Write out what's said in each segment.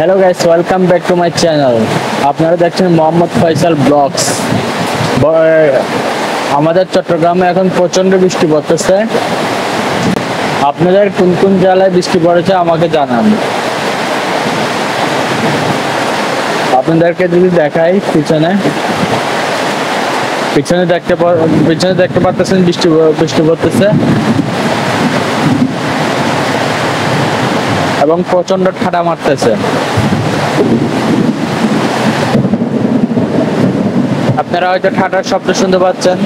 Hello guys, welcome back to my channel. আপনারা দেখছেন Mohammad Faisal blogs. আমাদের চট্টগ্রামে এখন প্রচন্ড বৃষ্টি পড়তেছে। আপনাদের কোন কোন জেলায় বৃষ্টি পড়েছে আমাকে জানান। আপনাদেরকে যদি দেখাই পিছনে দেখতে পাচ্ছেন বৃষ্টি পড়তেছে এবং প্রচন্ড ঠান্ডা মারতেছে। আপনারা হয়তো ঠান্ডার শব্দ শুনতে পাচ্ছেন।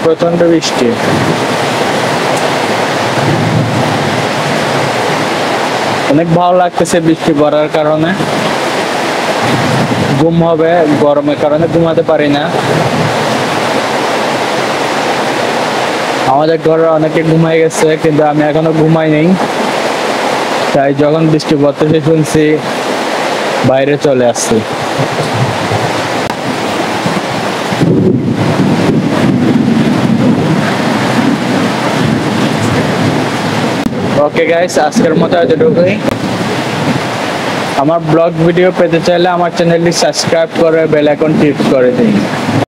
প্রচন্ড বৃষ্টি। অনেক ভালো লাগতেছে বৃষ্টি পড়ার কারণে। ঘুম হবে, গরমের কারণে ঘুমাতে পারি না। আমাদের ঘরে অনেকে ঘুমাই গেছে, কিন্তু আমি এখনো ঘুমাই নেই। তাই যখন বৃষ্টি পড়তেছে শুনছি, বাইরে চলে আসছি। ওকে গাইস, আজকের মতো এতটুকুই। আমার ব্লগ ভিডিও পেতে চাইলে আমার চ্যানেলটি সাবস্ক্রাইব করে বেল আইকন ক্লিক করে দিন।